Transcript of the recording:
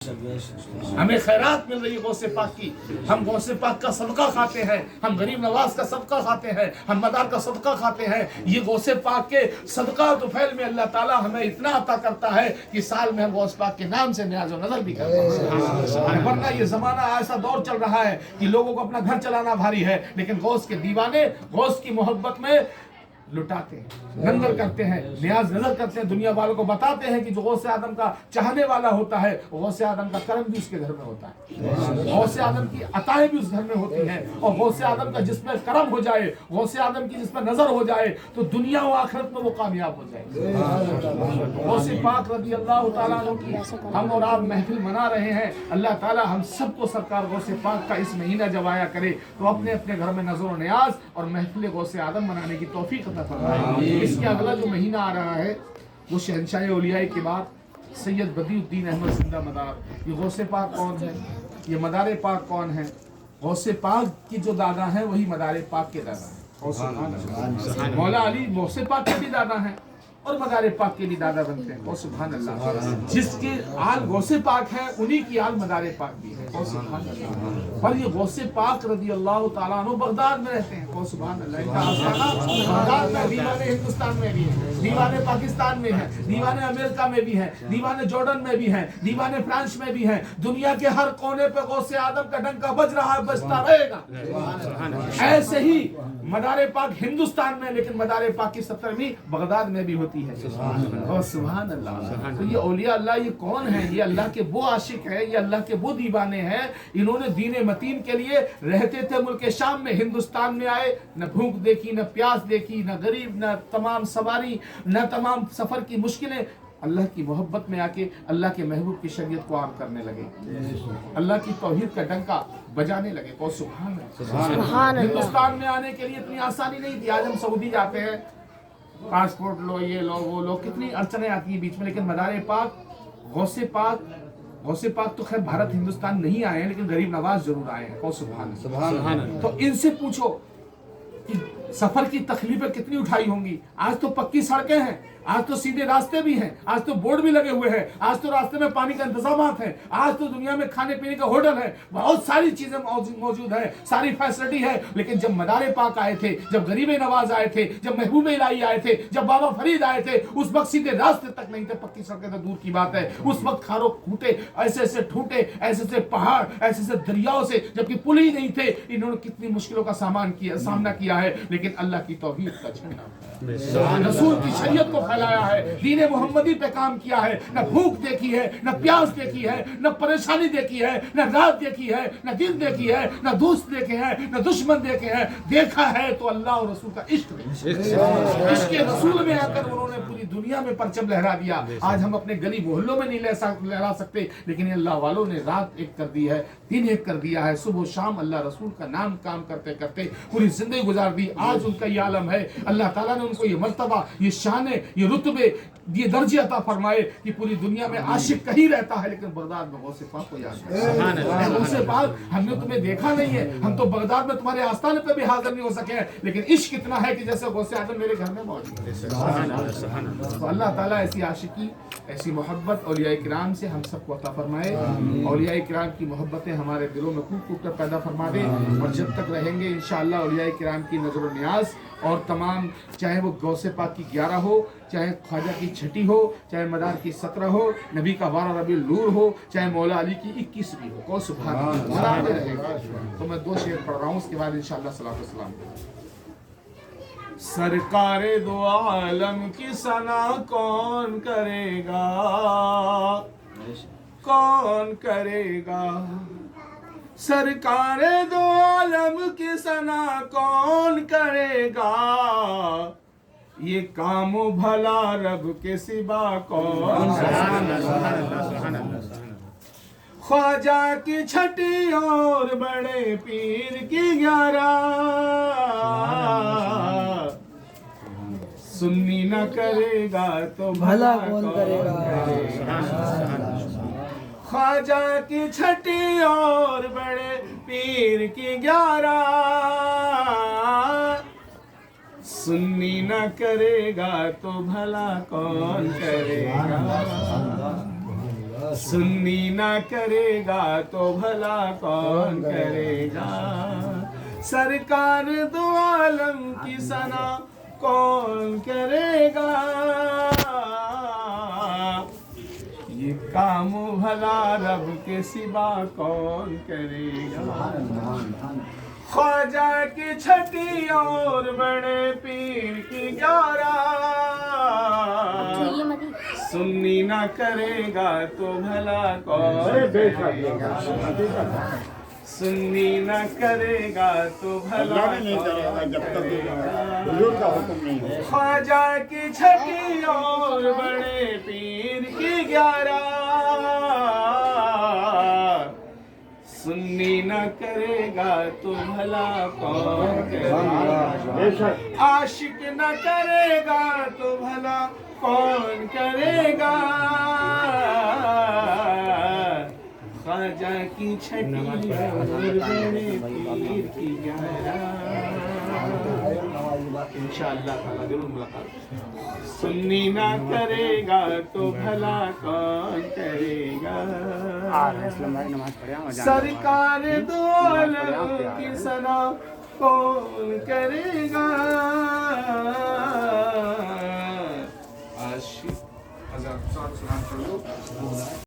ہمیں خیرات مل رہی ہے غوث پاک کی، ہم غوث پاک کا صدقہ کھاتے ہیں، ہم غریب نواز کا صدقہ کھاتے ہیں، ہم مدار کا صدقہ کھاتے ہیں۔ یہ غوث پاک کے صدقہ و طفیل میں اللہ تعالیٰ ہمیں اتنا عطا کرتا ہے کہ سال میں ہم غوث پاک کے نام سے نیاز و نظر بھی کرتے ہیں۔ ورنہ یہ زمانہ ایسا دور چل رہا ہے کہ لوگوں کو اپنا گھر چلانا بھاری ہے، لیکن غوث کے دیوانے غوث کی محبت میں لٹاتے ہیں، نظر کرتے ہیں، نیاز نظر کرتے ہیں، دنیا والوں کو بتاتے ہیں کہ جو غوث اعظم کا چاہنے والا ہوتا ہے، غوث اعظم کا کرم بھی اس کے گھر میں ہوتا ہے، غوث اعظم کی عطائیں بھی اس گھر میں ہوتی ہیں، اور غوث اعظم کا جس میں کرم ہو جائے، غوث اعظم کی جس میں نظر ہو جائے تو دنیا و آخرت میں وہ کامیاب ہو جائے۔ غوث پاک رضی اللہ تعالیٰ عنہ کی ہم اور آپ محفل منا رہے ہیں، اللہ تعالیٰ ہم سب کو سرکار غوث پاک کا اس مہینہ جب آیا کرے تو اپنے اپنے گھر میں نظر و نیاز اور محفل غوث اعظم منانے کی توفیق عطا فرمائے۔ اس کے اگلا جو مہینہ آ رہا ہے وہ شہنشاہ اولیاء کے بعد سید بدیع الدین احمد زندہ مدار۔ یہ غوث پاک کون ہے؟ یہ مدار پاک کون ہے؟ غوث پاک کی جو دادا ہیں وہی مدار پاک کے دادا ہیں۔ مولا علی غوث پاک کے بھی دادا ہیں اور مدار پاک کے بھی دادا بنتے ہیں۔ سبحان اللہ، جس کے آل غوث پاک ہے انہی کی آل مدار پاک بھی ہے۔ سبحان اللہ، پر یہ غوث پاک رضی اللہ تعالیٰ عنہ بغداد میں رہتے ہیں۔ سبحان اللہ، ان کا آستانہ بغداد میں، دیوان ہندوستان میں بھی ہے، دیوان پاکستان میں ہے، دیوان امریکہ میں بھی ہے، دیوان جارڈن میں بھی ہے، دیوان فرانس میں بھی ہے۔ دنیا کے ہر کونے پہ غوث اعظم کا ڈنکا بج رہا ہے، بجتا رہے گا۔ ایسے ہی مدار پاک ہندوستان میں، لیکن مدار پاک کی 17ویں بغداد میں بھی ہوتی ہے۔ سبحان اللہ۔ تو یہ اولیاء اللہ یہ کون ہیں؟ یہ اللہ کے وہ عاشق ہیں، یہ اللہ کے وہ دیوانے ہیں۔ انہوں نے دین متین کے لیے رہتے تھے ملک شام میں، ہندوستان میں آئے، نہ بھوک دیکھی، نہ پیاس دیکھی، نہ غریب، نہ تمام سواری، نہ تمام سفر کی مشکلیں۔ اللہ کی محبت میں آ کے اللہ کے محبوب کی شریعت کو عام کرنے لگے، اللہ کی توحید کا ڈنکا بجانے لگے۔ کو سبحان اللہ۔ ہندوستان میں آنے کے لیے اتنی آسانی نہیں تھی۔ آج ہم سعودی جاتے ہیں، پاسپورٹ لو، یہ لو، وہ لو، کتنی اڑچنیں آتی ہیں بیچ میں، لیکن مدار پاک غوث پاک تو خیر بھارت ہندوستان نہیں آئے ہیں، لیکن غریب نواز ضرور آئے ہیں۔ کو سبحان اللہ۔ تو ان سے پوچھو کہ سفر کی تکلیفیں کتنی اٹھائی ہوں گی۔ آج تو پکی سڑکیں ہیں، آج تو سیدھے راستے بھی ہیں، آج تو بورڈ بھی لگے ہوئے ہیں، آج تو راستے میں پانی کا انتظامات ہیں، آج تو دنیا میں کھانے پینے کا ہوٹل ہے، بہت ساری چیزیں موجود ہیں، ساری فیسلٹی ہے۔ لیکن جب مدار پاک آئے تھے، جب غریب نواز آئے تھے، جب محبوب الہی آئے تھے، جب بابا فرید آئے تھے، اس وقت سیدھے راستے تک نہیں تھے، پکی سڑکیں تو دور کی بات ہے۔ اس وقت کھارو کھوٹے ایسے ایسے ٹھوٹے، ایسے ایسے پہاڑ، ایسے ایسے دریاؤں سے، جبکہ پل ہی نہیں تھے، انہوں نے کتنی مشکلوں کا سامنا کیا ہے، لیکن اللہ کی توحید کا جھنڈا، رسول کی شریعت کو پھیلایا ہے، دین محمدی پہ کام کیا ہے۔ نہ بھوک دیکھی ہے، نہ پیاس دیکھی ہے، نہ پریشانی دیکھی ہے، نہ رات دیکھی ہے، نہ دن دیکھی ہے، نہ دوست دیکھے ہیں، نہ دشمن دیکھے ہیں۔ دیکھا ہے تو اللہ اور رسول کا عشق، عشق رسول میں آ کر انہوں نے پوری دنیا میں پرچم لہرا دیا۔ آج ہم اپنے گلی محلوں میں نہیں لہرا سکتے، لیکن یہ اللہ والوں نے رات ایک کر دی ہے، دن ایک کر دیا ہے، صبح و شام اللہ رسول کا نام کام کرتے کرتے پوری زندگی گزار دی۔ آج ان کا یہ عالم ہے، اللہ تعالیٰ نے ان کو یہ مرتبہ، یہ شان، یہ رتبے، یہ درجے عطا فرمائے کہ پوری دنیا میں عاشق کہیں رہتا ہے، لیکن بغداد میں غوث پاک کو یاد کرتا ہے۔ غوث پاک، ہم نے تمہیں دیکھا نہیں ہے، ہم تو بغداد میں تمہارے آستانے پہ بھی حاضر نہیں ہو سکے ہیں، لیکن عشق اتنا ہے کہ جیسے غوث اعظم میرے گھر میں موجود ہے۔ تو اللہ تعالیٰ ایسی عاشقی، ایسی محبت اولیاء کرام سے ہم سب کو عطا فرمائے۔ اولیاء کرام کی محبتیں ہمارے دلوں میں خوب خوب کر پیدا فرما دے، اور جب تک رہیں گے انشاءاللہ اولیاء کرام کی نظر و نیاز، اور تمام، چاہے وہ غوث پاک کی 11 ہو، چاہے خواجہ کی 6 ہو، چاہے مدار کی 17 ہو، نبی کا 12 ربیع النور ہو، چاہے مولا علی کی 21ویں ہو۔ کو سبحان اللہ رہے گا۔ تو میں 2 شعر پڑھ رہا ہوں، اس کے بعد انشاءاللہ صلاۃ والسلام۔ سرکار دو عالم کی ثنا کون کرے گا، کون کرے گا، سرکار دو عالم کی ثنا کون کرے گا، یہ کام بھلا رب کے سوا کون کرے گا، خواجہ کی 6 اور بڑے پیر کی 11، سنی نہ کرے گا تو بھلا کون کرے گا، خواجہ کی 6 اور بڑے پیر کی 11، سنی نہ کرے گا تو بھلا کون کرے گا، سنی نہ کرے گا تو بھلا کون کرے گا سرکار دو عالم کی ثنا کون کرے گا یہ کام بھلا رب کے سوا کون کرے گا خواجہ کی چھٹی اور بڑے پیر کی 11 سنی نہ کرے گا تو بھلا کون کرے گا سنی نہ کرے گا تو بھلا کون کرے گا خواجہ کی چھٹی اور بڑے پیر کی 11 سنی نہ کرے گا تو بھلا کون کرے گا عاشق نہ کرے گا تو بھلا کون کرے گا خواجہ کی چھٹی اور بڑے پیر کی 11 انشاءاللہ تعالیٰ ضرور ملاقات سنی نہ کرے گا تو بھلا کون کرے گا سرکار دو عالم کی ثنا کون کرے گا عاشق